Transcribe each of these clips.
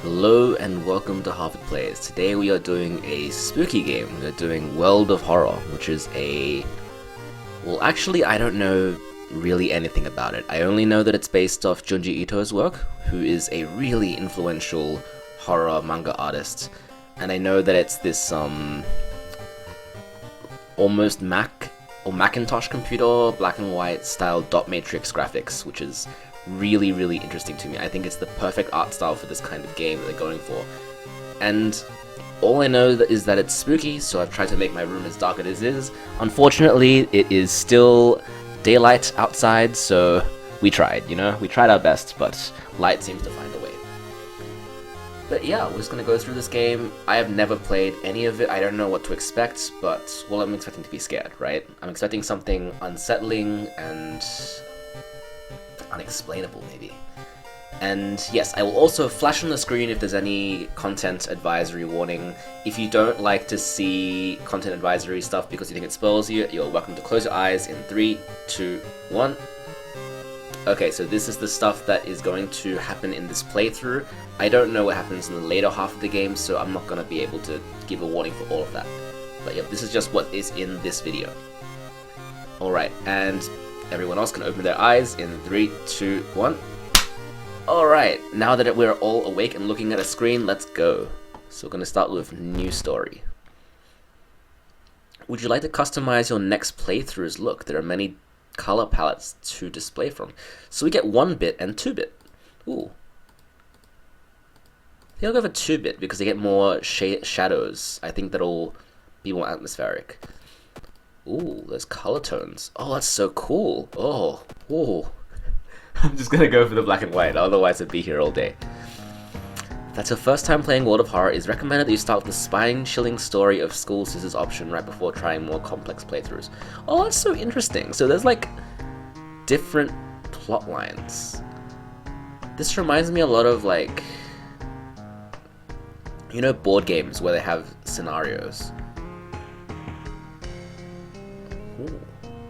Hello and welcome to Harvard Plays. Today we are doing a spooky game. We're doing World of Horror, which is a... Well, actually, I don't know really anything about it. I only know that it's based off Junji Ito's work, who is a really influential horror manga artist. And I know that it's this, almost Mac or Macintosh computer, black and white style dot matrix graphics, which is really interesting to me. I think it's the perfect art style for this kind of game that they're going for. And all I know is that it's spooky, so I've tried to make my room as dark as it is. Unfortunately, it is still daylight outside, so we tried, you know? We tried our best, but light seems to find a way. But yeah, we're just gonna go through this game. I have never played any of it. I don't know what to expect, but, well, I'm expecting to be scared, right? I'm expecting something unsettling and unexplainable, maybe. And yes, I will also flash on the screen if there's any content advisory warning. If you don't like to see content advisory stuff because you think it spoils you, you're welcome to close your eyes in 3, 2, 1. Okay, so this is the stuff that is going to happen in this playthrough. I don't know what happens in the later half of the game, so I'm not going to be able to give a warning for all of that. But yeah, this is just what is in this video. Alright, and everyone else can open their eyes in 3, 2, 1. Alright, now that we're all awake and looking at a screen, let's go. So we're going to start with new story. Would you like to customize your next playthrough's look? There are many color palettes to display from. So we get 1-bit and 2-bit. Ooh. I think I'll go for 2-bit because they get more shadows. I think that'll be more atmospheric. Ooh, there's color tones. Oh, that's so cool. Oh, ooh. I'm just gonna go for the black and white, otherwise I'd be here all day. If that's your first time playing World of Horror, it's recommended that you start with the spine-chilling story of School Scissors option right before trying more complex playthroughs. Oh, that's so interesting. So there's like different plot lines. This reminds me a lot of like, you know, board games where they have scenarios. Ooh.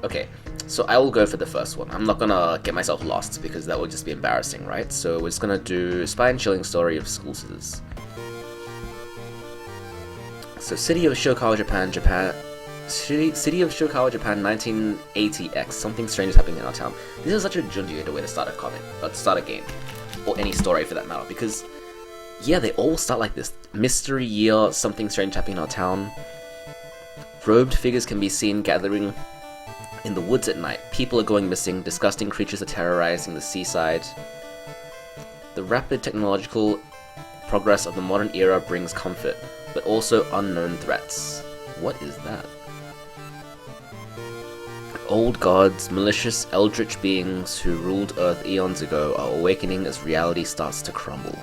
Okay, so I will go for the first one. I'm not gonna get myself lost because that would just be embarrassing, right? So we're just gonna do spine-chilling story of School Scissors. So City of Shirakawa, Japan. City of Shirakawa, Japan, 1980X. Something strange is happening in our town. This is such a Junji Ito way to start a comic, or to start a game, or any story for that matter. Because yeah, they all start like this: mystery year, something strange happening in our town. Robed figures can be seen gathering in the woods at night. People are going missing. Disgusting creatures are terrorizing the seaside. The rapid technological progress of the modern era brings comfort, but also unknown threats. What is that? Old gods, malicious eldritch beings who ruled Earth eons ago are awakening as reality starts to crumble.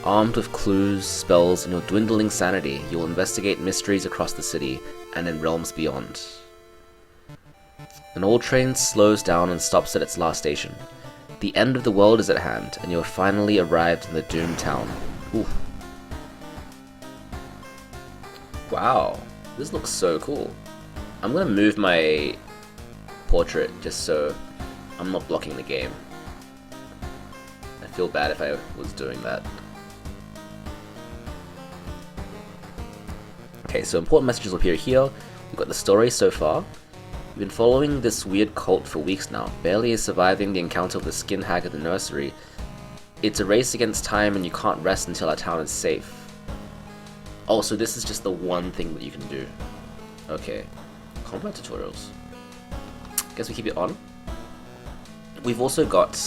Armed with clues, spells, and your dwindling sanity, you'll investigate mysteries across the city and in realms beyond. An old train slows down and stops at its last station. The end of the world is at hand, and you have finally arrived in the doomed town. Ooh. Wow, this looks so cool. I'm gonna move my portrait just so I'm not blocking the game. I feel bad if I was doing that. Okay, so important messages will appear here. We've got the story so far. We've been following this weird cult for weeks now, barely surviving the encounter with the skin hag at the nursery. It's a race against time and you can't rest until our town is safe. Oh, so this is just the one thing that you can do. Okay. Combat tutorials. Guess we keep it on. We've also got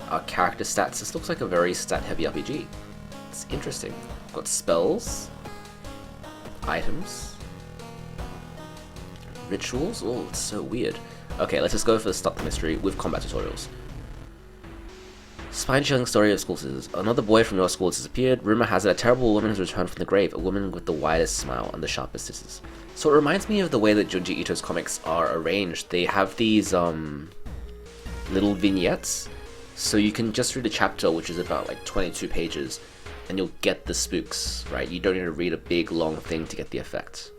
our character stats. This looks like a very stat-heavy RPG. It's interesting. We've got spells, items, rituals. Oh, it's so weird. Okay, let's just go for the stop the mystery with combat tutorials. Spine-chilling story of School Scissors. Another boy from your school has disappeared. Rumor has it a terrible woman has returned from the grave, a woman with the widest smile and the sharpest scissors. So it reminds me of the way that Junji Ito's comics are arranged. They have these little vignettes, so you can just read a chapter, which is about like 22 pages, and you'll get the spooks, right? You don't need to read a big long thing to get the effect.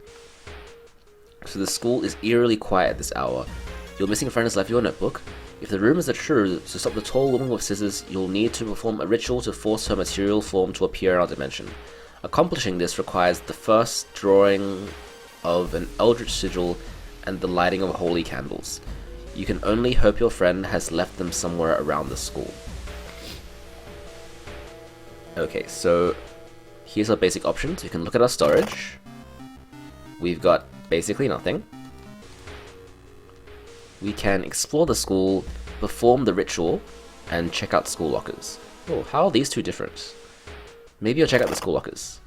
So the school is eerily quiet at this hour. Your missing friend has left you a notebook. If the rumors are true, to stop the tall woman with scissors, you'll need to perform a ritual to force her material form to appear in our dimension. Accomplishing this requires the first drawing of an eldritch sigil and the lighting of holy candles. You can only hope your friend has left them somewhere around the school. Okay, so here's our basic options. You can look at our storage. We've got basically nothing. We can explore the school, perform the ritual, and check out school lockers. Oh, how are these two different? Maybe I'll check out the school lockers.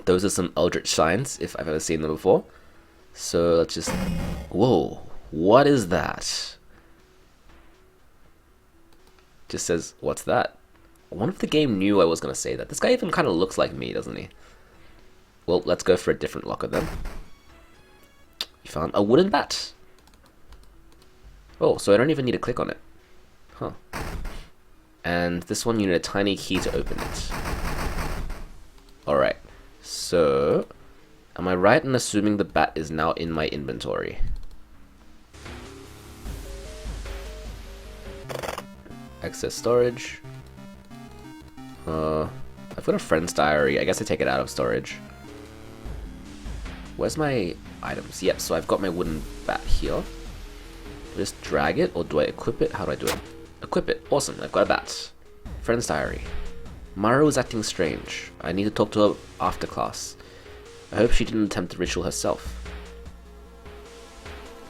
Those are some eldritch signs, if I've ever seen them before. So let's just... Whoa, what is that? Just says, what's that? I wonder if the game knew I was going to say that. This guy even kind of looks like me, doesn't he? Well, let's go for a different locker then. You found a wooden bat. Oh, so I don't even need to click on it. Huh. And this one, you need a tiny key to open it. Alright. So, am I right in assuming the bat is now in my inventory? Access storage. I've got a friend's diary. I guess I take it out of storage. Where's my items? Yep, so I've got my wooden bat here. Do I just drag it, or do I equip it? How do I do it? Equip it. Awesome, I've got a bat. Friend's diary. Maru is acting strange. I need to talk to her after class. I hope she didn't attempt the ritual herself.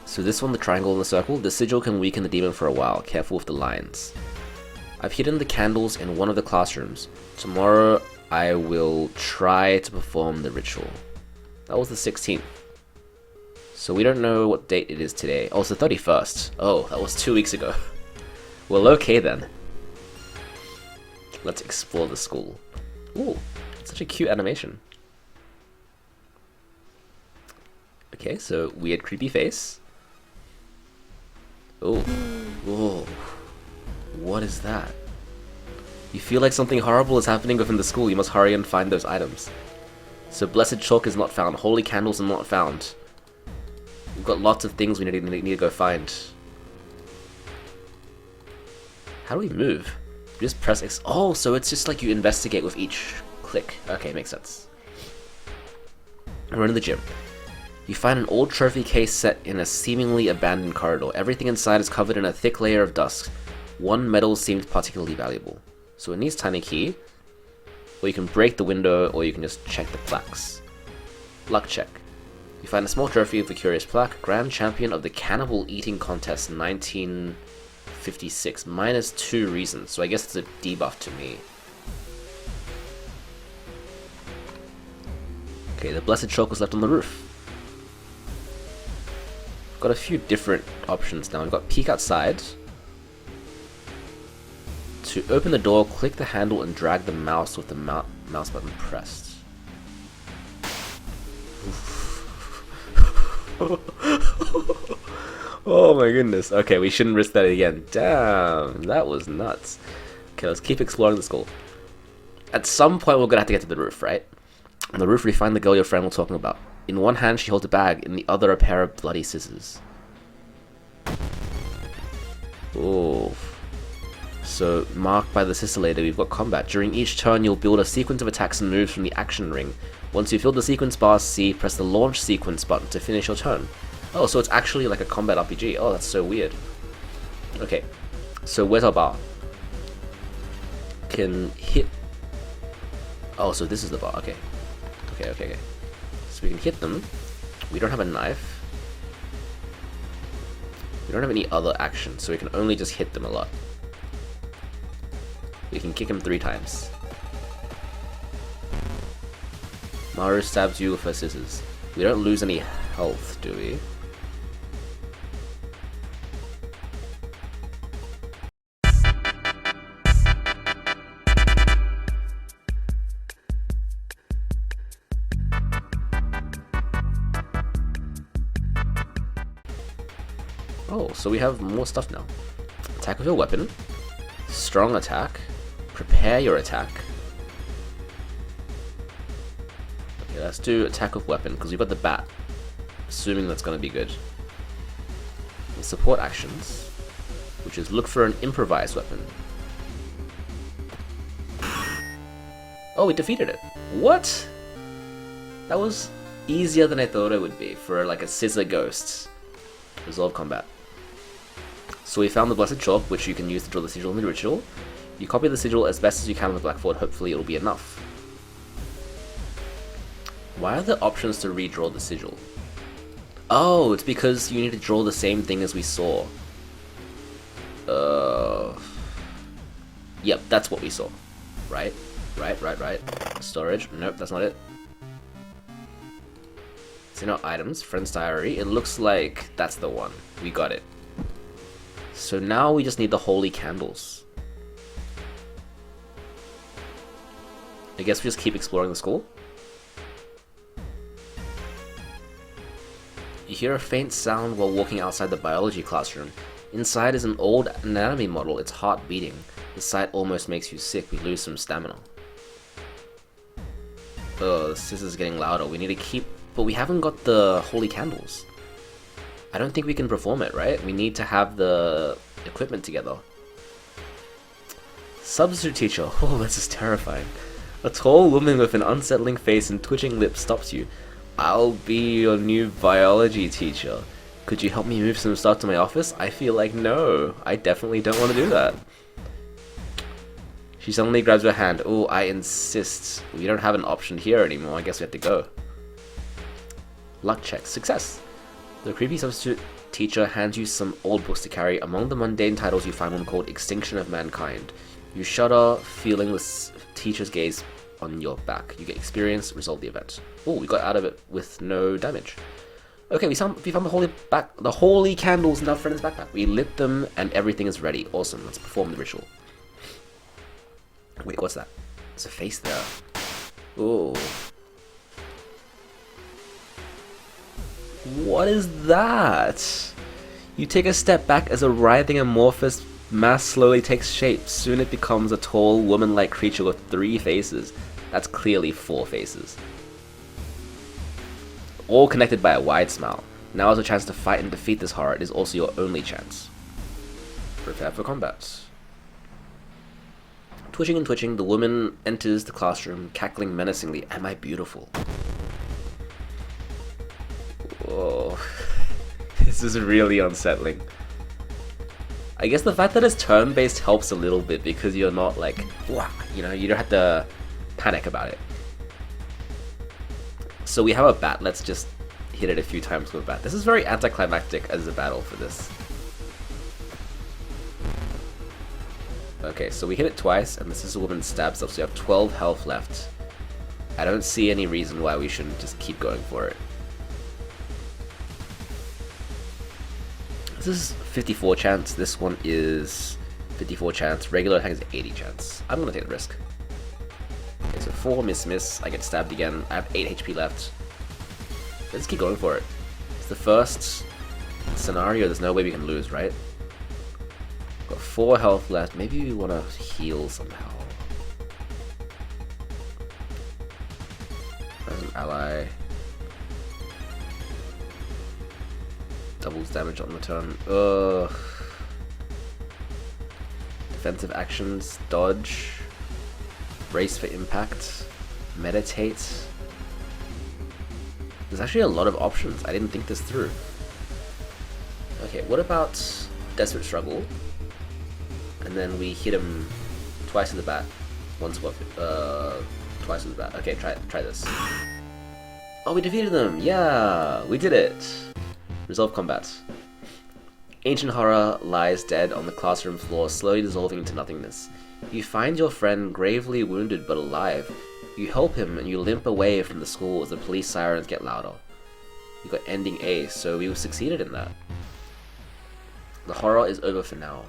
So this one, the triangle and the circle, the sigil can weaken the demon for a while. Careful with the lines. I've hidden the candles in one of the classrooms. Tomorrow I will try to perform the ritual. That was the 16th. So we don't know what date it is today. Oh, it's the 31st. Oh, that was 2 weeks ago. Well, okay then. Let's explore the school. Ooh, such a cute animation. Okay, so weird creepy face. Oh, whoa. What is that? You feel like something horrible is happening within the school. You must hurry and find those items. So blessed chalk is not found. Holy candles are not found. We've got lots of things we need to go find. How do we move? We just press X. Oh, so it's just like you investigate with each click. Okay, makes sense. We're in the gym. You find an old trophy case set in a seemingly abandoned corridor. Everything inside is covered in a thick layer of dust. One medal seemed particularly valuable. So it needs tiny key. Or you can break the window, or you can just check the plaques. Luck check. You find a small trophy with a curious plaque. Grand Champion of the Cannibal Eating Contest 1956. -2 reasons. So I guess it's a debuff to me. Okay, the blessed chalk was left on the roof. We've got a few different options now. We've got peek outside. To open the door, click the handle and drag the mouse with the mouse button pressed. Oh my goodness. Okay, we shouldn't risk that again. Damn, that was nuts. Okay, let's keep exploring the school. At some point, we're gonna have to get to the roof, right? On the roof, we find the girl your friend was talking about. In one hand, she holds a bag, in the other, a pair of bloody scissors. Oh. So, marked by the scintillator, we've got combat. During each turn, you'll build a sequence of attacks and moves from the action ring. Once you fill the sequence bar C, press the launch sequence button to finish your turn. Oh, so it's actually like a combat RPG. Oh, that's so weird. Okay, so where's our bar? Can hit... Oh, so this is the bar. Okay. Okay. So we can hit them. We don't have a knife. We don't have any other action, so we can only just hit them a lot. We can kick him 3 times. Maru stabs you with her scissors. We don't lose any health, do we? Oh, so we have more stuff now. Attack with your weapon. Strong attack. Prepare your attack. Okay, let's do attack with weapon, because we've got the bat. Assuming that's going to be good. support actions, which is look for an improvised weapon. Oh, we defeated it. What? That was easier than I thought it would be for like a scissor ghost. Resolve combat. So we found the Blessed Chalk, which you can use to draw the sigil in the ritual. You copy the sigil as best as you can on the blackboard, hopefully it'll be enough. Why are there options to redraw the sigil? Oh, it's because you need to draw the same thing as we saw. Yep, that's what we saw. Right. Storage. Nope, that's not it. So now items, friend's diary. It looks like that's the one. We got it. So now we just need the holy candles. I guess we just keep exploring the school. You hear a faint sound while walking outside the biology classroom. Inside is an old anatomy model, its heart beating. The sight almost makes you sick. We lose some stamina. Oh, this is getting louder. We need to keep... But we haven't got the holy candles. I don't think we can perform it, right? We need to have the equipment together. Substitute teacher. Oh, this is terrifying. A tall woman with an unsettling face and twitching lips stops you. I'll be your new biology teacher. Could you help me move some stuff to my office? I feel like no. I definitely don't want to do that. She suddenly grabs her hand. Oh, I insist. We don't have an option here anymore. I guess we have to go. Luck check. Success. The creepy substitute teacher hands you some old books to carry. Among the mundane titles you find one called Extinction of Mankind. You shudder, feeling the teacher's gaze on your back. You get experience, resolve the event. Oh, we got out of it with no damage. Okay, we found the holy candles in our friend's backpack. We lit them and everything is ready. Awesome, let's perform the ritual. Wait, what's that? There's a face there. Oh. What is that? You take a step back as a writhing amorphous mass slowly takes shape. Soon it becomes a tall, woman-like creature with 3 faces. That's clearly 4 faces. All connected by a wide smile. Now is a chance to fight and defeat this horror. It is also your only chance. Prepare for combat. Twitching and twitching, the woman enters the classroom, cackling menacingly. Am I beautiful? Whoa. This is really unsettling. I guess the fact that it's turn-based helps a little bit because you're not like, wah, you know, you don't have to panic about it. So we have a bat. Let's just hit it a few times with a bat. This is very anticlimactic as a battle for this. Okay, so we hit it twice, and this is a woman stabs us. So we have 12 health left. I don't see any reason why we shouldn't just keep going for it. This is 54 chance. This one is 54 chance. Regular attack is 80 chance. I'm gonna take the risk. Okay, so 4 miss. I get stabbed again. I have 8 HP left. Let's keep going for it. It's the first scenario. There's no way we can lose, right? Got 4 health left. Maybe we want to heal somehow. As an ally. Doubles damage on the turn. Ugh. Defensive actions. Dodge. Brace for impact. Meditate. There's actually a lot of options. I didn't think this through. Okay, what about Desperate Struggle? And then we hit him twice with the bat. Once with twice with the bat. Okay, try this. Oh, we defeated them! Yeah! We did it! Resolve combat. Ancient horror lies dead on the classroom floor, slowly dissolving into nothingness. You find your friend gravely wounded but alive. You help him and you limp away from the school as the police sirens get louder. You got ending A, so we succeeded in that. The horror is over for now.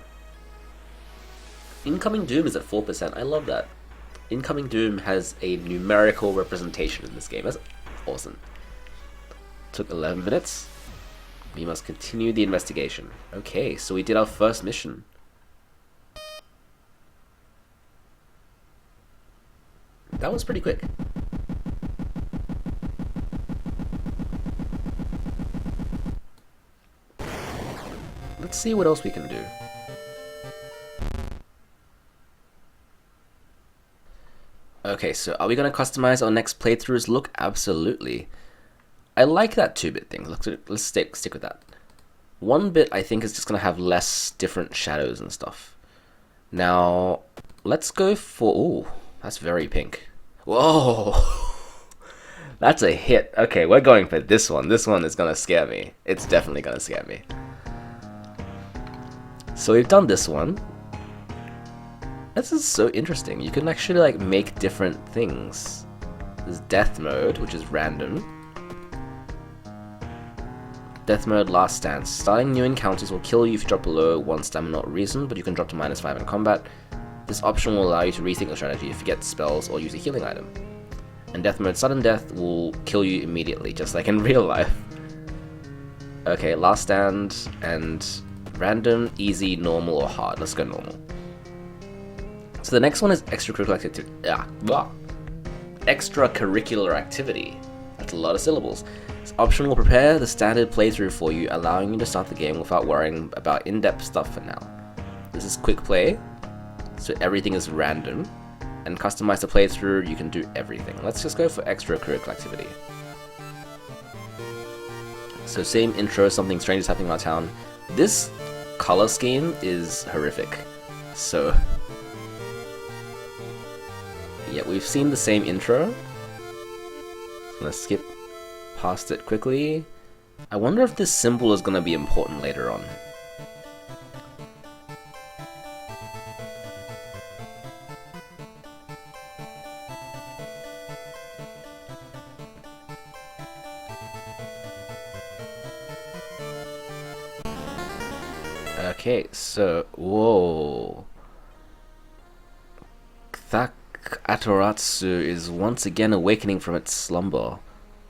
Incoming Doom is at 4%. I love that. Incoming Doom has a numerical representation in this game. That's awesome. Took 11 minutes. We must continue the investigation. Okay, so we did our first mission. That was pretty quick. Let's see what else we can do. Okay, so are we going to customize our next playthrough's look? Absolutely. I like that 2-bit thing. Let's stick with that. 1-bit, I think, is just going to have less different shadows and stuff. Now, let's go for... Ooh, that's very pink. Whoa! That's a hit. Okay, we're going for this one. This one is going to scare me. It's definitely going to scare me. So we've done this one. This is so interesting. You can actually like make different things. There's death mode, which is random. Death mode, last stance. Starting new encounters will kill you if you drop below 1 stamina or reason, but you can drop to -5 in combat. This option will allow you to rethink your strategy, forget spells, or use a healing item. And death mode, sudden death will kill you immediately, just like in real life. Okay, last stand and random, easy, normal, or hard. Let's go normal. So the next one is extracurricular activity. Extracurricular activity. That's a lot of syllables. This option will prepare the standard playthrough for you, allowing you to start the game without worrying about in-depth stuff for now. This is quick play, so everything is random. And customize the playthrough, you can do everything. Let's just go for extracurricular activity. So same intro, something strange is happening in our town. This color scheme is horrific. So yeah, we've seen the same intro. Let's skip past it quickly. I wonder if this symbol is going to be important later on. Okay, so, whoa. Thak Ataratsu is once again awakening from its slumber.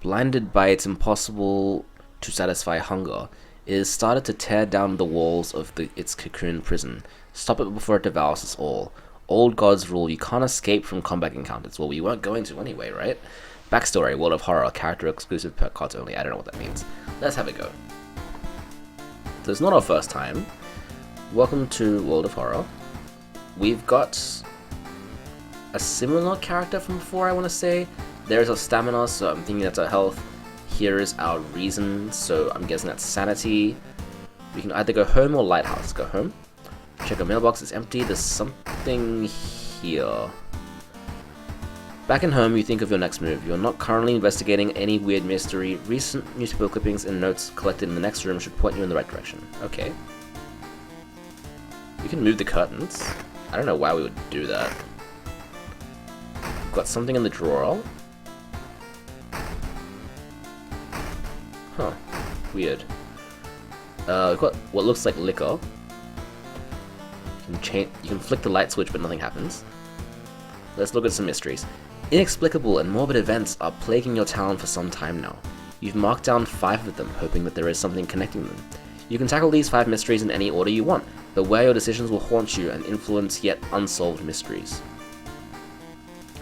Blinded by its impossible to satisfy hunger, it has started to tear down the walls of its cocoon prison. Stop it before it devours us all. Old gods rule, you can't escape from combat encounters. Well, we weren't going to anyway, right? Backstory, World of Horror, character exclusive per cards only. I don't know what that means. Let's have a go. So it's not our first time. Welcome to World of Horror. We've got a similar character from before, I want to say. There's our stamina, so I'm thinking that's our health. Here is our reason, so I'm guessing that's sanity. We can either go home or lighthouse. Go home. Check our mailbox, it's empty. There's something here. Back in home, you think of your next move. You're not currently investigating any weird mystery. Recent newspaper clippings and notes collected in the next room should point you in the right direction. Okay. We can move the curtains. I don't know why we would do that. We've got something in the drawer. Huh. Weird. We've got what looks like liquor. You can flick the light switch, but nothing happens. Let's look at some mysteries. Inexplicable and morbid events are plaguing your town for some time now. You've marked down 5 of them, hoping that there is something connecting them. You can tackle these 5 mysteries in any order you want, but where your decisions will haunt you and influence yet unsolved mysteries.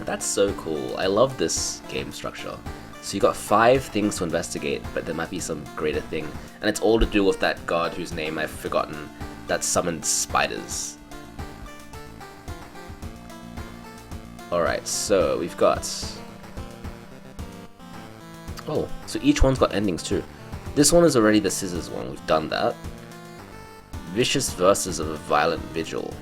That's so cool. I love this game structure. So you got 5 things to investigate, but there might be some greater thing, and it's all to do with that god whose name I've forgotten that summoned spiders. Alright, so we've got... Oh, so each one's got endings too. This one is already the scissors one, we've done that. Vicious verses of a violent vigil.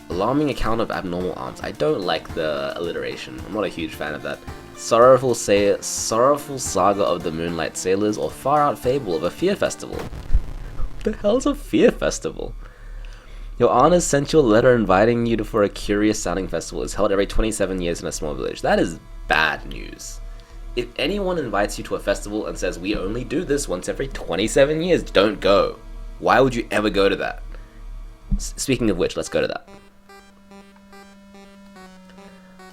Alarming account of abnormal arms. I don't like the alliteration, I'm not a huge fan of that. Sorrowful saga of the Moonlight Sailors, or far out fable of a fear festival. What the hell's a fear festival? Your aunt has sent you a letter inviting you for a curious sounding festival. It's held every 27 years in a small village. That is bad news. If anyone invites you to a festival and says, we only do this once every 27 years, don't go. Why would you ever go to that? Speaking of which, let's go to that.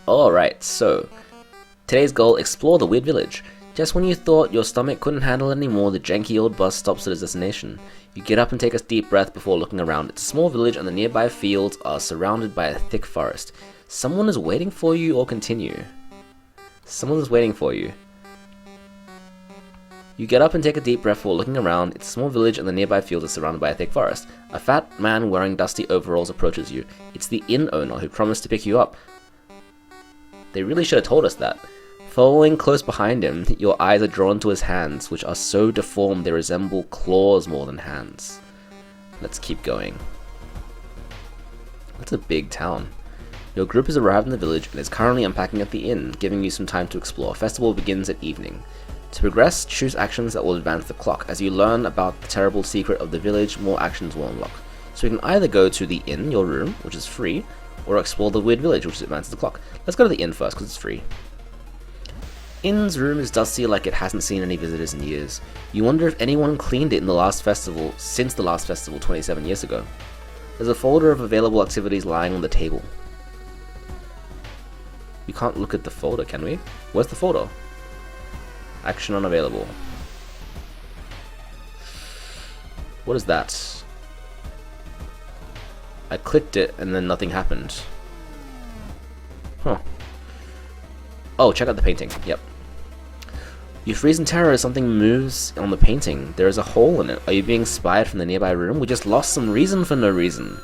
Alright, so today's goal, explore the weird village. Just when you thought your stomach couldn't handle it anymore, the janky old bus stops at its destination. You get up and take a deep breath before looking around. It's a small village and the nearby fields are surrounded by a thick forest. Someone is waiting for you, or continue. Someone is waiting for you. You get up and take a deep breath while looking around. It's a small village and the nearby fields are surrounded by a thick forest. A fat man wearing dusty overalls approaches you. It's the inn owner who promised to pick you up. They really should have told us that. Following close behind him, your eyes are drawn to his hands, which are so deformed they resemble claws more than hands. Let's keep going. That's a big town. Your group has arrived in the village and is currently unpacking at the inn, giving you some time to explore. Festival begins at evening. To progress, choose actions that will advance the clock. As you learn about the terrible secret of the village, more actions will unlock. So you can either go to the inn, your room, which is free, or explore the weird village, which advances the clock. Let's go to the inn first, because it's free. Inn's room is dusty like it hasn't seen any visitors in years. You wonder if anyone cleaned it in the last festival, since the last festival 27 years ago. There's a folder of available activities lying on the table. We can't look at the folder, can we? Where's the folder? Action unavailable. What is that? I clicked it and then nothing happened. Huh. Oh, check out the painting. Yep. You freeze in terror as something moves on the painting. There is a hole in it. Are you being spied from the nearby room? We just lost some reason for no reason.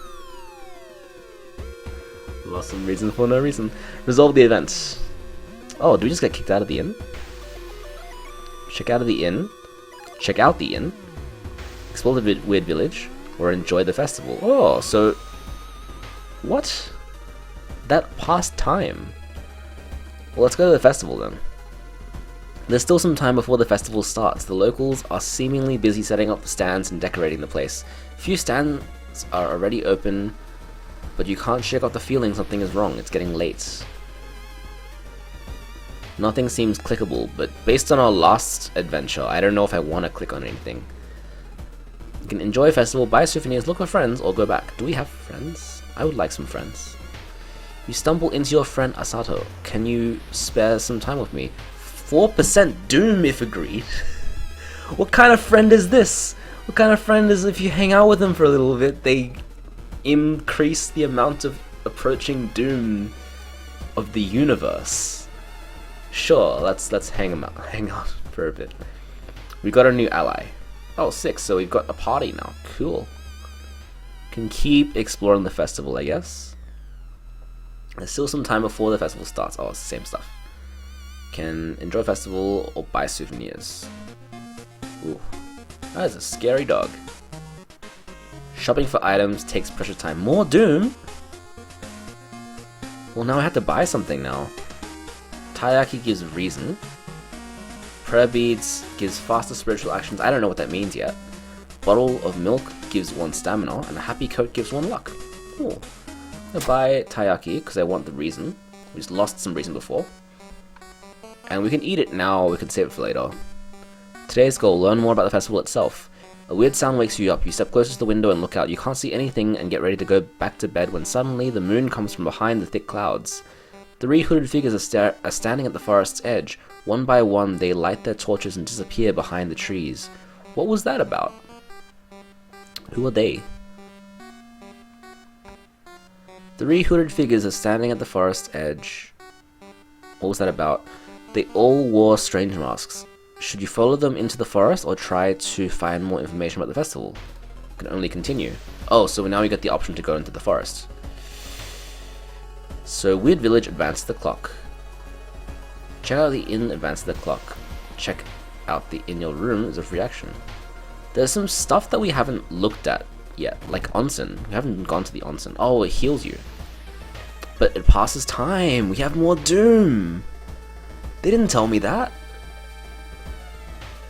Lost some reason for no reason. Resolve the event. Oh, do we just get kicked out of the inn? Check out the inn, explore the weird village, or enjoy the festival. Oh, so... what? That past time. Well, let's go to the festival then. There's still some time before the festival starts. The locals are seemingly busy setting up the stands and decorating the place. Few stands are already open, but you can't shake off the feeling something is wrong. It's getting late. Nothing seems clickable, but based on our last adventure, I don't know if I want to click on anything. You can enjoy a festival, buy souvenirs, look for friends, or go back. Do we have friends? I would like some friends. You stumble into your friend Asato. Can you spare some time with me? 4% Doom if agreed. What kind of friend is this? What kind of friend is if you hang out with them for a little bit, they increase the amount of approaching Doom of the universe? Sure, let's hang out for a bit. We got a new ally. Oh, 6, so we've got a party now. Cool. Can keep exploring the festival, I guess. There's still some time before the festival starts. Oh, it's the same stuff. Can enjoy festival or buy souvenirs. Ooh, that is a scary dog. Shopping for items takes precious time. More Doom? Well, now I have to buy something now. Taiyaki gives reason. Prayer beads gives faster spiritual actions. I don't know what that means yet. Bottle of milk gives 1 stamina, and a happy coat gives 1 luck. Cool. I'm gonna buy Taiyaki because I want the reason. We just lost some reason before. And we can eat it now, or we can save it for later. Today's goal, learn more about the festival itself. A weird sound wakes you up. You step closer to the window and look out. You can't see anything and get ready to go back to bed when suddenly the moon comes from behind the thick clouds. 3 hooded figures are standing at the forest's edge. One by one, they light their torches and disappear behind the trees. What was that about? Who are they? 3 hooded figures are standing at the forest's edge. What was that about? They all wore strange masks. Should you follow them into the forest or try to find more information about the festival? You can only continue. Oh, so now we get the option to go into the forest. So, weird village, advance the clock. Check out the inn, advance the clock. Check out the in your room is a free action. There's some stuff that we haven't looked at yet, like onsen. We haven't gone to the onsen. Oh, it heals you. But it passes time. We have more Doom. They didn't tell me that.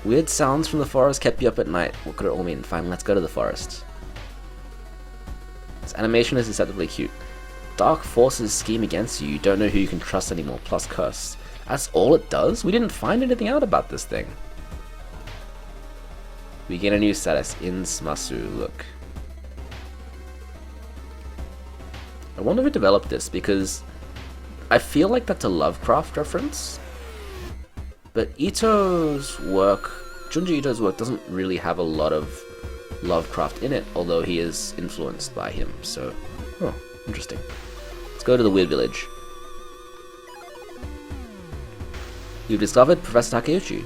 Weird sounds from the forest kept you up at night. What could it all mean? Fine, let's go to the forest. This animation is deceptively cute. Dark forces scheme against you. You don't know who you can trust anymore, plus curse. That's all it does? We didn't find anything out about this thing. We gain a new status, Insmasu. Look. I wonder who developed this, because I feel like that's a Lovecraft reference. But Ito's work, Junji Ito's work, doesn't really have a lot of Lovecraft in it, although he is influenced by him, so... Oh, interesting. Let's go to the weird village. You've discovered Professor Takeuchi.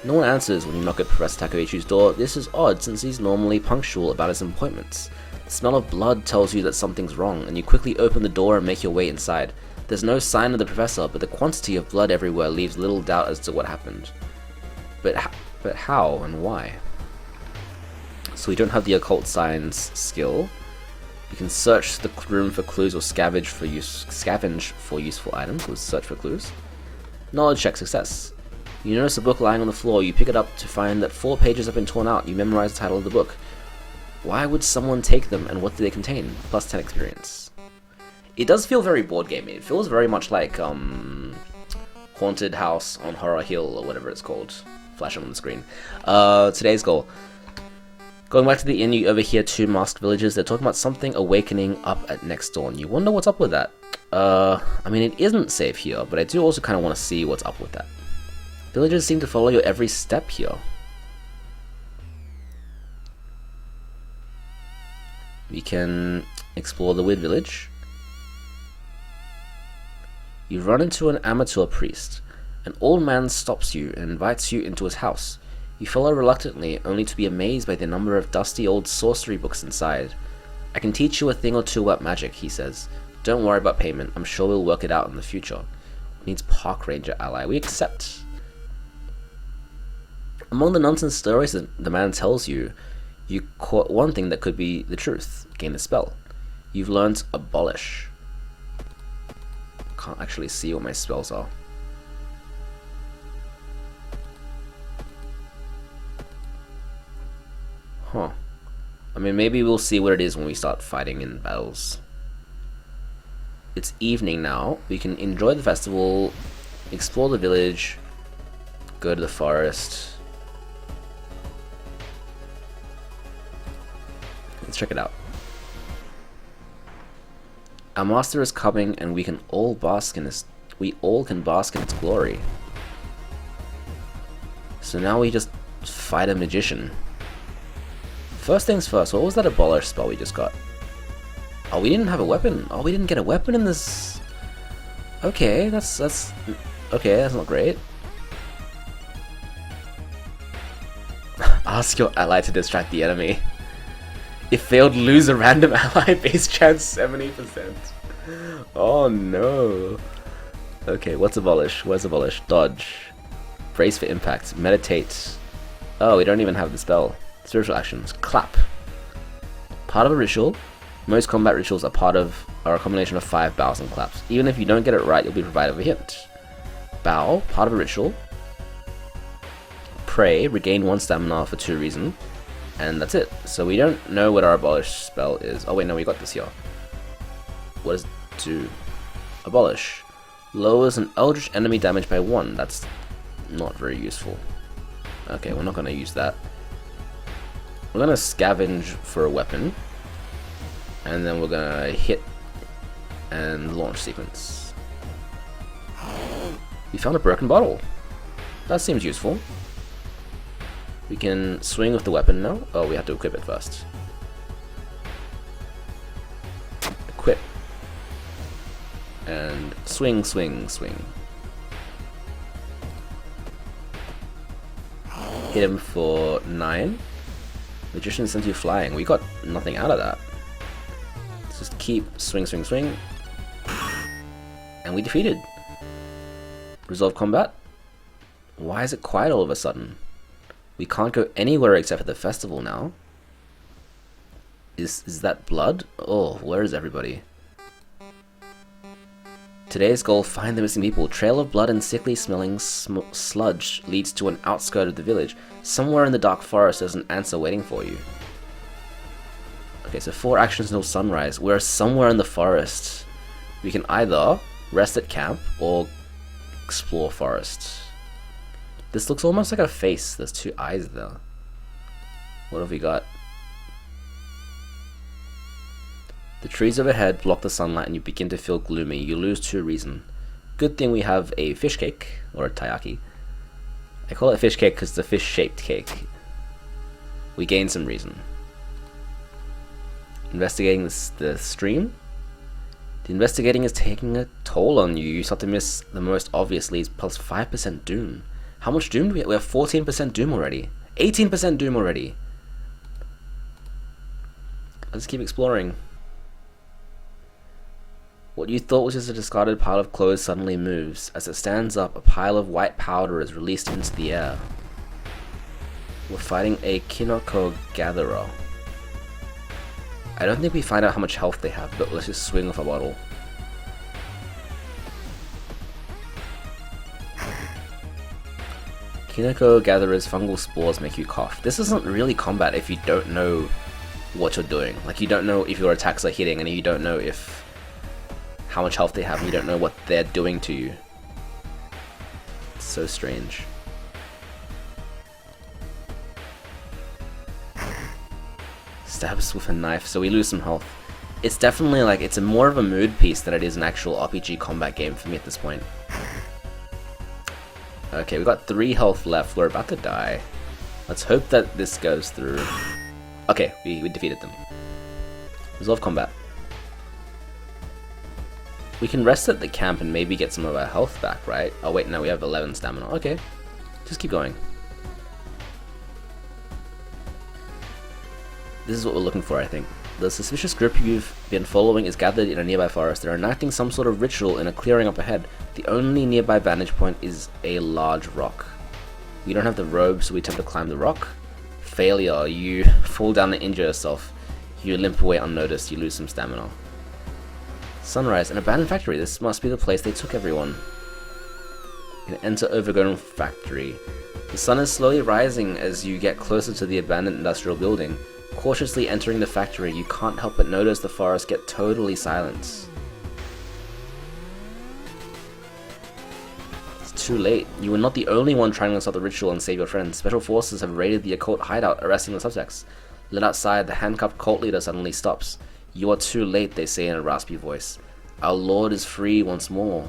No one answers when you knock at Professor Takeuchi's door. This is odd since he's normally punctual about his appointments. The smell of blood tells you that something's wrong, and you quickly open the door and make your way inside. There's no sign of the professor, but the quantity of blood everywhere leaves little doubt as to what happened. But how and why? So we don't have the occult science skill. You can search the room for clues or scavenge for useful items. Let's search for clues. Knowledge check success. You notice a book lying on the floor. You pick it up to find that 4 pages have been torn out. You memorize the title of the book. Why would someone take them, and what do they contain? Plus 10 experience. It does feel very board gamey. It feels very much like Haunted House on Horror Hill or whatever it's called. Flashing on the screen. Today's goal. Going back to the inn, you overhear 2 masked villagers. They're talking about something awakening up at next dawn. You wonder what's up with that. I mean, it isn't safe here, but I do also kind of want to see what's up with that. Villagers seem to follow your every step here. We can explore the weird village. You run into an amateur priest. An old man stops you and invites you into his house. You follow reluctantly, only to be amazed by the number of dusty old sorcery books inside. I can teach you a thing or two about magic, he says. Don't worry about payment, I'm sure we'll work it out in the future. Needs park ranger ally. We accept. Among the nonsense stories that the man tells you, you caught one thing that could be the truth. Gain the spell. You've learned Abolish. Can't actually see what my spells are. Huh. I mean, maybe we'll see what it is when we start fighting in battles. It's evening now. We can enjoy the festival, explore the village, go to the forest. Let's check it out. Our master is coming, and we can all bask in this. We all can bask in its glory. So now we just fight a magician. First things first. What was that abolish spell we just got? Oh, we didn't have a weapon. Oh, we didn't get a weapon in this. Okay, that's okay. That's not great. Ask your ally to distract the enemy. If failed, lose a random ally base chance 70%. Oh no. Okay, what's abolish? Where's abolish? Dodge. Brace for impact. Meditate. Oh, we don't even have the spell. Spiritual actions. Clap. Part of a ritual. Most combat rituals are a combination of 5 bows and claps. Even if you don't get it right, you'll be provided with a hint. Bow. Part of a ritual. Pray. Regain 1 stamina for 2 reasons. And that's it. So we don't know what our abolish spell is. Oh wait, no, we got this here. What does it do? Abolish. Lowers an eldritch enemy damage by 1. That's not very useful. Okay, we're not going to use that. We're going to scavenge for a weapon. And then we're going to hit and launch sequence. We found a broken bottle. That seems useful. We can swing with the weapon now. Oh, we have to equip it first. Equip. And swing, swing, swing. Hit him for 9. Magician sends you flying. We got nothing out of that. Let's just keep swing, swing, swing. And we defeated. Resolve combat. Why is it quiet all of a sudden? We can't go anywhere except for the festival now. Is that blood? Oh, where is everybody? Today's goal, find the missing people. Trail of blood and sickly smelling sludge leads to an outskirt of the village. Somewhere in the dark forest there's an answer waiting for you. Okay, so 4 actions until sunrise. We're somewhere in the forest. We can either rest at camp or explore forest. This looks almost like a face. There's 2 eyes there. What have we got? The trees overhead block the sunlight and you begin to feel gloomy. You lose 2 reason. Good thing we have a fish cake, or a taiyaki. I call it fish cake because it's a fish-shaped cake. We gain some reason. Investigating the stream. The investigating is taking a toll on you. You start to miss the most obvious leads, plus 5% doom. How much Doom do we have? We have 14% Doom already. 18% Doom already. Let's keep exploring. What you thought was just a discarded pile of clothes suddenly moves. As it stands up, a pile of white powder is released into the air. We're fighting a Kinoko Gatherer. I don't think we find out how much health they have, but let's just swing off a bottle. Kinoko Gatherer's fungal spores make you cough. This isn't really combat if you don't know what you're doing. Like, you don't know if your attacks are hitting, and you don't know if how much health they have, and you don't know what they're doing to you. It's so strange. Stabs with a knife, so we lose some health. It's definitely like, it's more of a mood piece than it is an actual RPG combat game for me at this point. Okay, we got 3 health left. We're about to die. Let's hope that this goes through. Okay, we defeated them. Resolve combat. We can rest at the camp and maybe get some of our health back, right? Oh wait, no, we have 11 stamina. Okay, just keep going. This is what we're looking for, I think. The suspicious group you've been following is gathered in a nearby forest. They're enacting some sort of ritual in a clearing up ahead. The only nearby vantage point is a large rock. We don't have the robe, so we attempt to climb the rock. Failure. You fall down and injure yourself. You limp away unnoticed. You lose some stamina. Sunrise. An abandoned factory. This must be the place they took everyone. You can enter overgrown factory. The sun is slowly rising as you get closer to the abandoned industrial building. Cautiously entering the factory, you can't help but notice the forest get totally silent. It's too late. You were not the only one trying to stop the ritual and save your friends. Special forces have raided the occult hideout, arresting the suspects. Led outside, the handcuffed cult leader suddenly stops. You are too late, they say in a raspy voice. Our lord is free once more.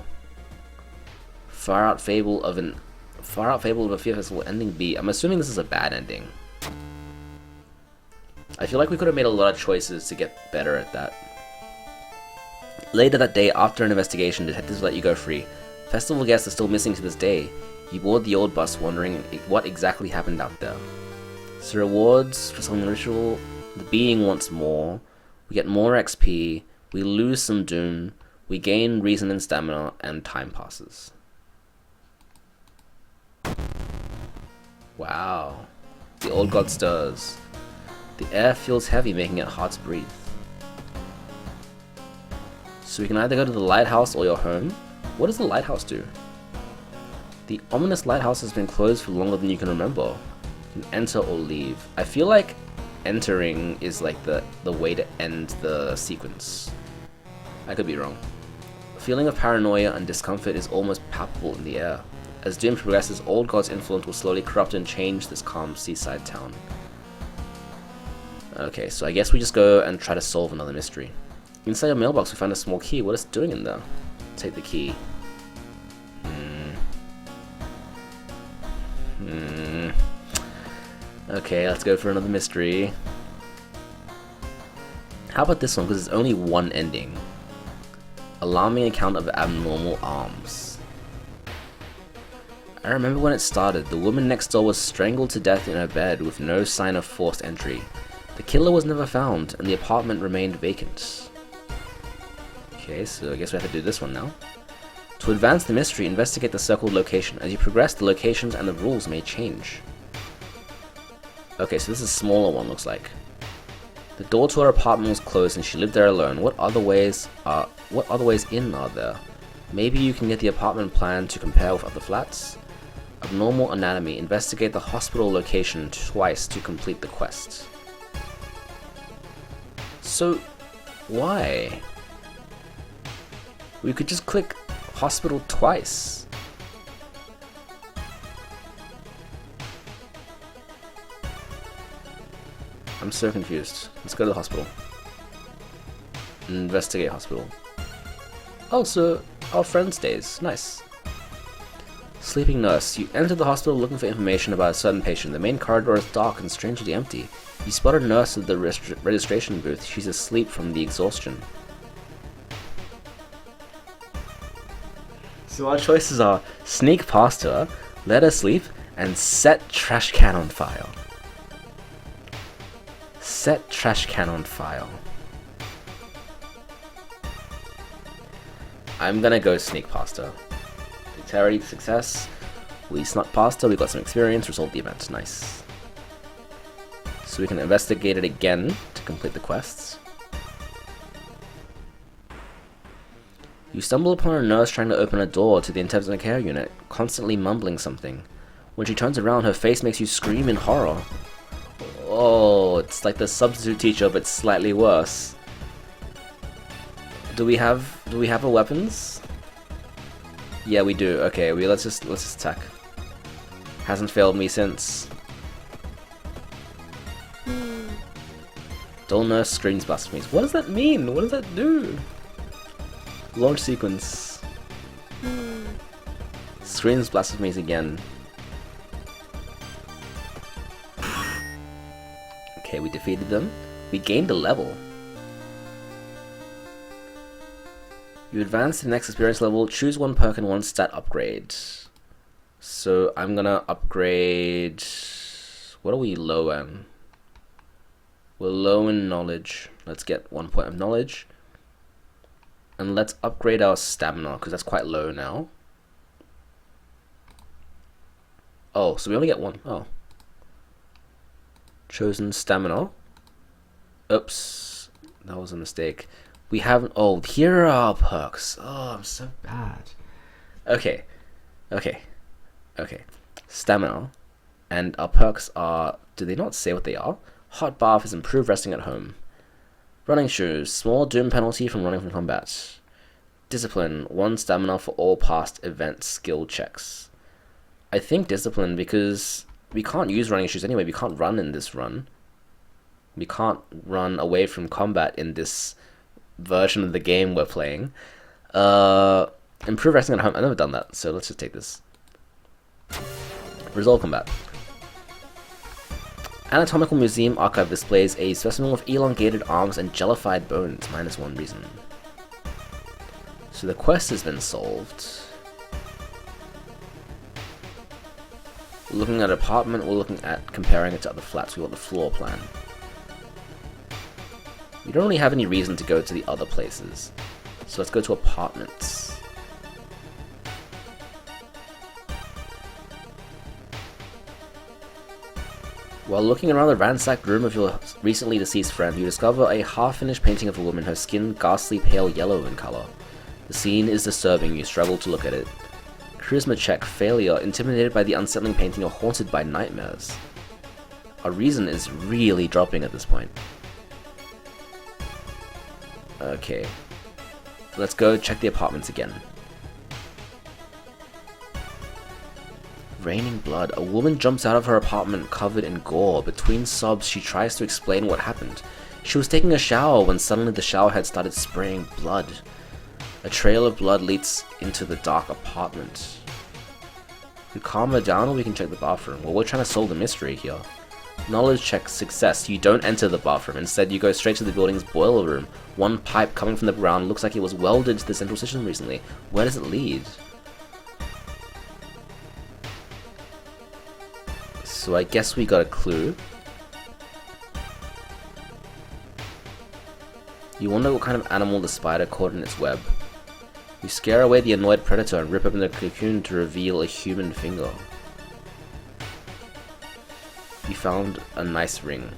Far out fable of a fear festival ending B. I'm assuming this is a bad ending. I feel like we could have made a lot of choices to get better at that. Later that day, after an investigation, detectives let you go free. Festival guests are still missing to this day. You board the old bus wondering what exactly happened out there. So rewards for solving the ritual, the being wants more, we get more XP, we lose some doom, we gain reason and stamina, and time passes. Wow. The old god stirs. The air feels heavy, making it hard to breathe. So we can either go to the lighthouse or your home. What does the lighthouse do? The ominous lighthouse has been closed for longer than you can remember. You can enter or leave. I feel like entering is like the way to end the sequence. I could be wrong. A feeling of paranoia and discomfort is almost palpable in the air. As Doom progresses, Old God's influence will slowly corrupt and change this calm seaside town. Okay, so I guess we just go and try to solve another mystery. Inside your mailbox we find a small key. What is it doing in there? Take the key. Okay, let's go for another mystery. How about this one, because there's only one ending. Alarming account of abnormal arms. I remember when it started. The woman next door was strangled to death in her bed with no sign of forced entry. The killer was never found, and the apartment remained vacant. Okay, so I guess we have to do this one now. To advance the mystery, investigate the circled location. As you progress, the locations and the rules may change. Okay, so this is a smaller one, looks like. The door to her apartment was closed and she lived there alone. What other ways in are there? Maybe you can get the apartment plan to compare with other flats? Abnormal anatomy. Investigate the hospital location twice to complete the quest. So, why? We could just click hospital twice. I'm so confused. Let's go to the hospital. Investigate hospital. Oh, so our friend stays. Nice. Sleeping nurse. You enter the hospital looking for information about a certain patient. The main corridor is dark and strangely empty. You spot a nurse at the registration booth. She's asleep from the exhaustion. So our choices are sneak past her, Let her sleep and set trash can on fire. Set trash can on fire. I'm gonna go sneak past her. Dexterity, success. We snuck past her, we got some experience, resolved the event. Nice. So we can investigate it again to complete the quests. You stumble upon a nurse trying to open a door to the intensive care unit, constantly mumbling something. When she turns around, her face makes you scream in horror. Oh, it's like the substitute teacher, but slightly worse. Do we have our weapons? Yeah, we do. Okay, let's just attack. Hasn't failed me since. Dull nurse screams blasphemies. What does that mean? What does that do? Launch sequence. Screams blasphemies again. Okay, we defeated them. We gained a level. You advance to the next experience level. Choose one perk and one stat upgrade. So I'm gonna upgrade... What are we low in? We're low in knowledge. Let's get 1 point of knowledge. And let's upgrade our stamina, because that's quite low now. Oh, so we only get one. Oh. Chosen stamina. Oops. That was a mistake. We haven't... Oh, here are our perks. Oh, I'm so bad. Okay. Stamina. And our perks are... Do they not say what they are? Hot bath is improved resting at home. Running shoes. Small doom penalty from running from combat. Discipline. 1 stamina for all past event skill checks. I think discipline because we can't use running shoes anyway. We can't run in this run. We can't run away from combat in this version of the game we're playing. Improve resting at home. I've never done that, so let's just take this. Resolve combat. Anatomical Museum Archive displays a specimen with elongated arms and jellified bones, -1 reason. So the quest has been solved. We're looking at apartment, we're looking at comparing it to other flats, we want the floor plan. We don't really have any reason to go to the other places. So let's go to apartments. While looking around the ransacked room of your recently deceased friend, you discover a half-finished painting of a woman, her skin ghastly pale yellow in color. The scene is disturbing, you struggle to look at it. Charisma check, failure, intimidated by the unsettling painting or haunted by nightmares. Our reason is really dropping at this point. Okay. Let's go check the apartments again. Raining blood. A woman jumps out of her apartment covered in gore. Between sobs, she tries to explain what happened. She was taking a shower when suddenly the shower head started spraying blood. A trail of blood leads into the dark apartment. We calm her down or we can check the bathroom. Well, we're trying to solve the mystery here. Knowledge check success. You don't enter the bathroom. Instead, you go straight to the building's boiler room. One pipe coming from the ground looks like it was welded to the central system recently. Where does it lead? So I guess we got a clue. You wonder what kind of animal the spider caught in its web. You scare away the annoyed predator and rip open the cocoon to reveal a human finger. You found a nice ring.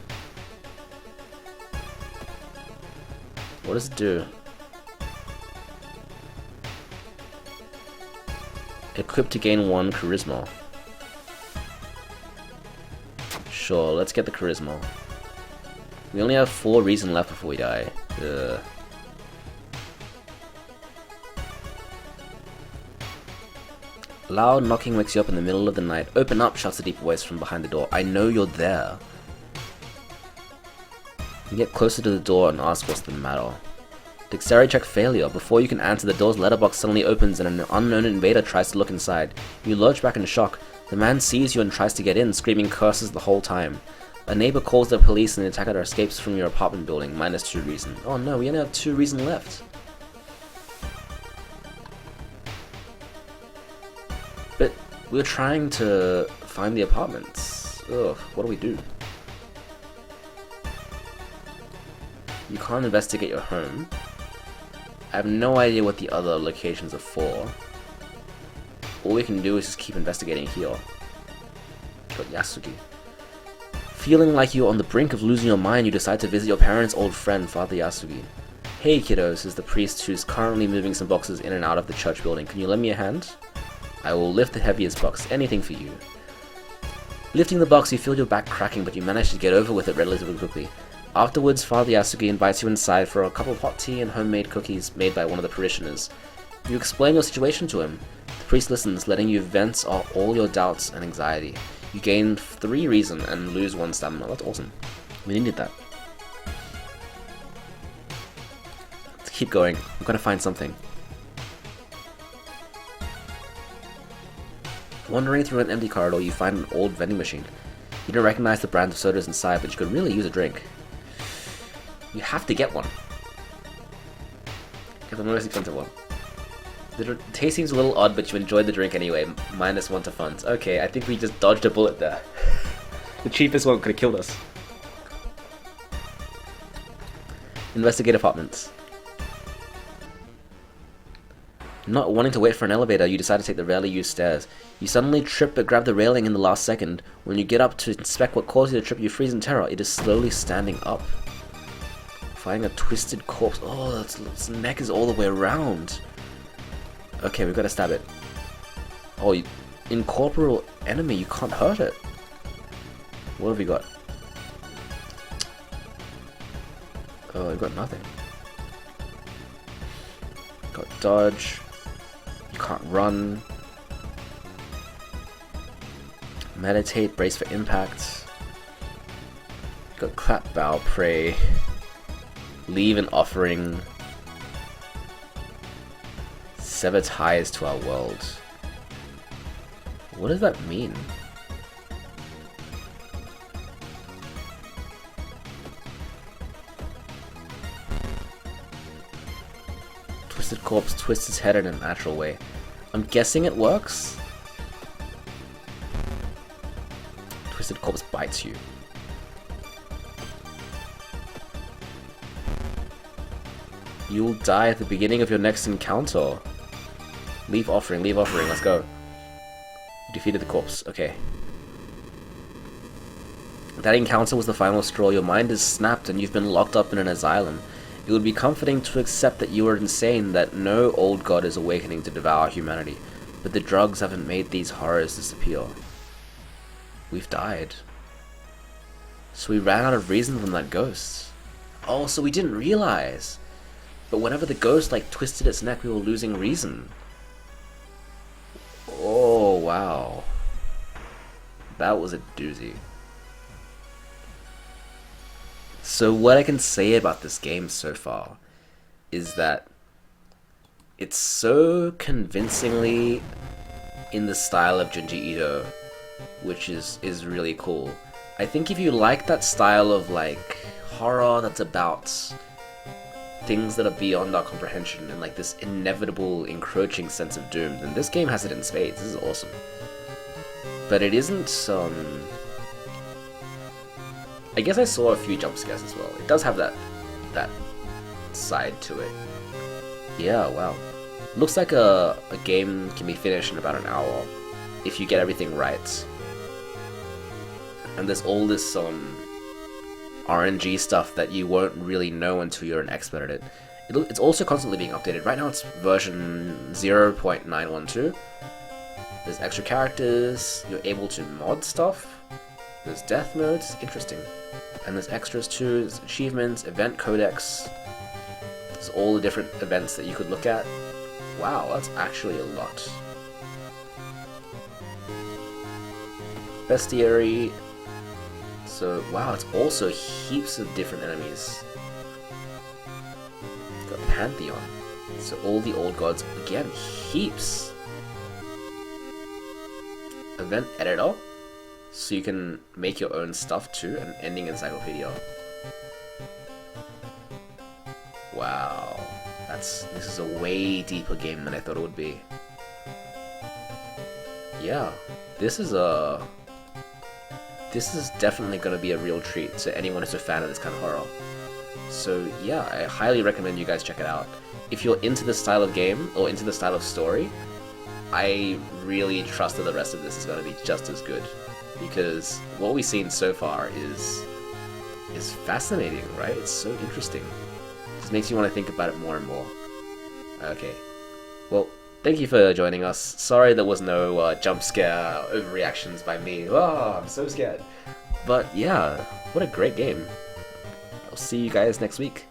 What does it do? Equipped to gain 1 charisma. Sure, let's get the charisma. We only have 4 reason left before we die. Ugh. Loud knocking wakes you up in the middle of the night. Open up, shouts a deep voice from behind the door. I know you're there. You get closer to the door and ask what's the matter. Dexterity check failure. Before you can answer, the door's letterbox suddenly opens and an unknown invader tries to look inside. You lurch back in shock. The man sees you and tries to get in, screaming curses the whole time. A neighbor calls the police and the attacker escapes from your apartment building, -2 reason. Oh no, we only have 2 reason left. But We're trying to find the apartments. Ugh, what do we do? You can't investigate your home. I have no idea what the other locations are for. All we can do is just keep investigating here. Got Yasugi. Feeling like you're on the brink of losing your mind, you decide to visit your parents' old friend, Father Yasugi. Hey kiddo, says the priest who's currently moving some boxes in and out of the church building. Can you lend me a hand? I will lift the heaviest box, anything for you. Lifting the box, you feel your back cracking, but you manage to get over with it relatively quickly. Afterwards, Father Yasugi invites you inside for a cup of hot tea and homemade cookies made by one of the parishioners. You explain your situation to him. The priest listens, letting you vent all your doubts and anxiety. You gain 3 reason and lose 1 stamina. That's awesome. We needed that. Let's keep going. I'm gonna find something. Wandering through an empty corridor, you find an old vending machine. You don't recognize the brand of sodas inside, but you could really use a drink. You have to get one. Get the most expensive one. The taste seems a little odd, but you enjoyed the drink anyway. -1 to funds. Okay, I think we just dodged a bullet there. The cheapest one could have killed us. Investigate apartments. Not wanting to wait for an elevator, you decide to take the rarely used stairs. You suddenly trip but grab the railing in the last second. When you get up to inspect what caused you to trip, you freeze in terror. It is slowly standing up. Finding a twisted corpse. Oh, its neck is all the way around. Okay, we've got to stab it. Oh, incorporeal enemy, you can't hurt it. What have we got? Oh, we've got nothing. Got dodge. You can't run. Meditate, brace for impact. Got clap, bow, pray. Leave an offering. Sever ties to our world. What does that mean? Twisted corpse twists its head in a natural way. I'm guessing it works? Twisted corpse bites you. You will die at the beginning of your next encounter. Leave offering, let's go. You defeated the corpse, okay. That encounter was the final straw. Your mind is snapped and you've been locked up in an asylum. It would be comforting to accept that you are insane, that no old god is awakening to devour humanity. But the drugs haven't made these horrors disappear. We've died. So we ran out of reason from that ghost. Oh, so we didn't realize. But whenever the ghost twisted its neck, we were losing reason. Oh, wow. That was a doozy. So what I can say about this game so far is that it's so convincingly in the style of Junji Ito, which is really cool. I think if you like that style of horror that's about things that are beyond our comprehension and this inevitable encroaching sense of doom, then this game has it in spades. This is awesome. But it isn't, I guess I saw a few jump scares as well. It does have that side to it. Yeah, wow. Looks like a game can be finished in about an hour if you get everything right. And there's all this RNG stuff that you won't really know until you're an expert at it. It's also constantly being updated. Right now it's version 0.912. There's extra characters, you're able to mod stuff, there's death modes, interesting. And there's extras too, there's achievements, event codex, there's all the different events that you could look at. Wow, that's actually a lot. Bestiary. So, wow, it's also heaps of different enemies. Got Pantheon. So all the old gods, again, heaps. Event editor. So you can make your own stuff too, an ending encyclopedia. Wow. This is a way deeper game than I thought it would be. yeah, this is definitely going to be a real treat to anyone who's a fan of this kind of horror. So yeah, I highly recommend you guys check it out. If you're into this style of game or into the style of story, I really trust that the rest of this is going to be just as good, because what we've seen so far is fascinating, right? It's so interesting. It just makes you want to think about it more and more. Okay, well, thank you for joining us. Sorry there was no jump scare overreactions by me. Oh, I'm so scared. But yeah, what a great game. I'll see you guys next week.